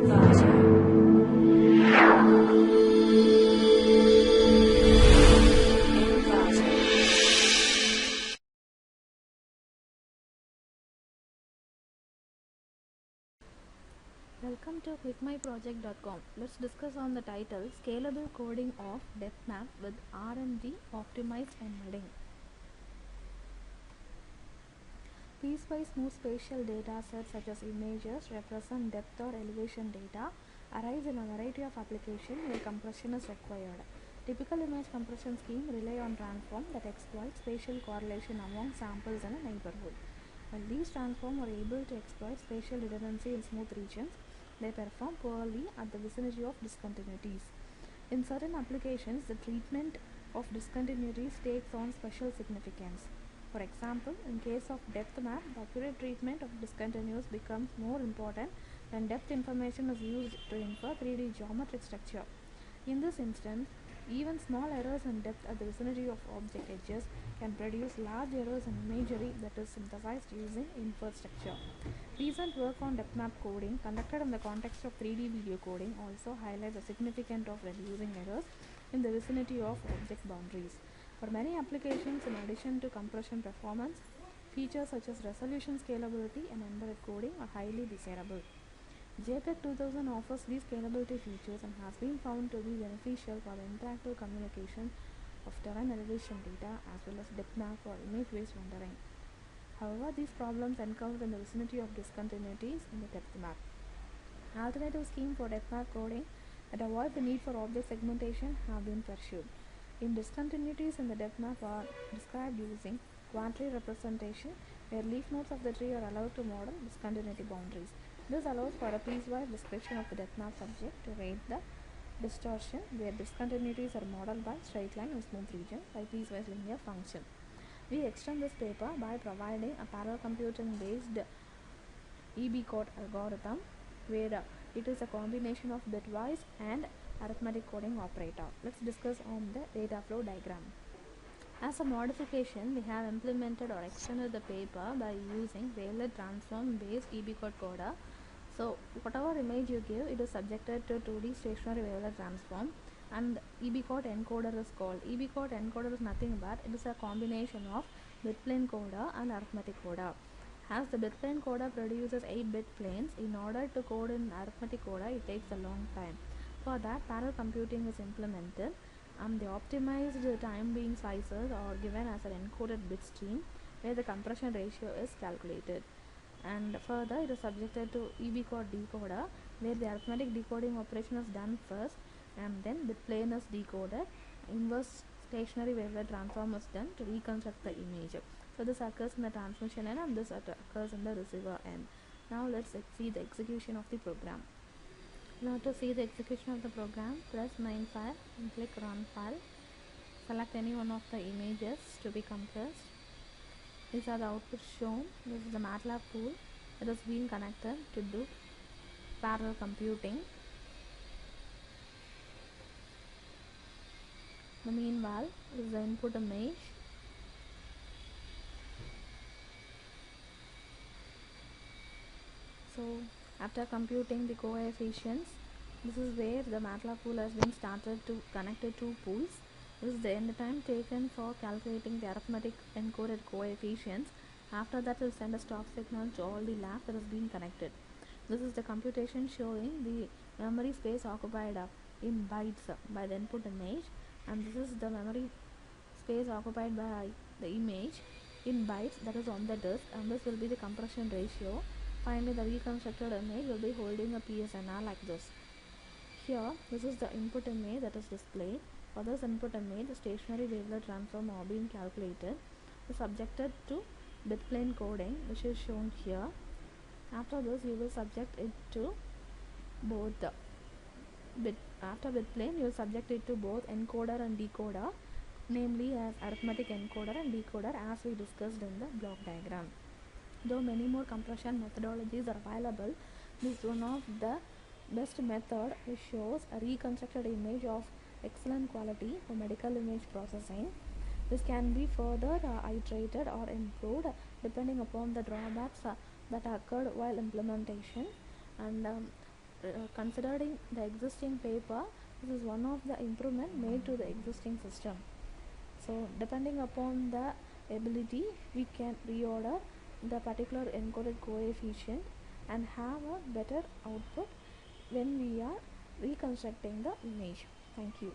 Welcome to clickmyproject.com. Let's discuss on the title Scalable Coding of Depth Map with R&D Optimized Embedding. Piecewise smooth spatial data sets such as images represent depth or elevation data arise in a variety of applications where compression is required. Typical image compression scheme rely on transforms that exploit spatial correlation among samples in a neighborhood. While these transforms are able to exploit spatial redundancy in smooth regions, they perform poorly at the vicinity of discontinuities. In certain applications, the treatment of discontinuities takes on special significance. For example, in case of depth map, the accurate treatment of discontinuous becomes more important when depth information is used to infer 3D geometric structure. In this instance, even small errors in depth at the vicinity of object edges can produce large errors in imagery that is synthesized using inferred structure. Recent work on depth map coding conducted in the context of 3D video coding also highlights the significance of reducing errors in the vicinity of object boundaries. For many applications, in addition to compression performance, features such as resolution scalability and embedded coding are highly desirable. JPEG 2000 offers these scalability features and has been found to be beneficial for the interactive communication of terrain elevation data as well as depth map or image-based rendering. However, these problems encountered in the vicinity of discontinuities in the depth map. Alternative schemes for depth map coding that avoid the need for object segmentation have been pursued. In discontinuities in the depth map are described using quantary representation, where leaf nodes of the tree are allowed to model discontinuity boundaries. This allows for a piecewise description of the depth map subject to rate the distortion, where discontinuities are modeled by straight line and smooth region by piecewise linear function. We extend this paper by providing a parallel computing based EB-code algorithm, where it is a combination of bitwise and arithmetic coding operator. Let's discuss on the data flow diagram. As a modification, we have implemented or extended the paper by using wavelet transform based EB-code coder. So whatever image you give, it is subjected to 2D stationary wavelet transform, and EB-code encoder is called. EB-code encoder is nothing but it is a combination of bitplane coder and arithmetic coder. As the bitplane coder produces 8-bit planes, in order to code in arithmetic coder, it takes a long time. For that, parallel computing is implemented, and the optimized time being slices are given as an encoded bit stream where the compression ratio is calculated. And further, it is subjected to EB-code decoder, where the arithmetic decoding operation is done first and then the plane is decoded. Inverse stationary wavelet transform is done to reconstruct the image. So this occurs in the transmission end and this occurs in the receiver end. Now let's see the execution of the program. Now to see the execution of the program, press main file and click run file. Select any one of the images to be compressed. These are the outputs shown. This is the MATLAB tool that is being connected to do parallel computing. The meanwhile is the input image. So after computing the coefficients, this is where the MATLAB tool has been started to connect it to pools. This is the end time taken for calculating the arithmetic encoded coefficients. After that, it will send a stop signal to all the labs that has been connected. This is the computation showing the memory space occupied in bytes by the input image, and this is the memory space occupied by the image in bytes that is on the disk, and this will be the compression ratio. Finally, the reconstructed image will be holding a PSNR like this. Here, this is the input image that is displayed. For this input image, the stationary wavelet transform are being calculated. Is subjected to bitplane coding, which is shown here. After this, you will subject it to both the after bitplane, you will subject it to both encoder and decoder, namely as arithmetic encoder and decoder, as we discussed in the block diagram. Though many more compression methodologies are available, this is one of the best method which shows a reconstructed image of excellent quality for medical image processing. This can be further iterated or improved depending upon the drawbacks that occurred while implementation, and considering the existing paper, this is one of the improvement made to the existing system. So depending upon the ability, we can reorder the particular encoded coefficient and have a better output when we are reconstructing the image. Thank you.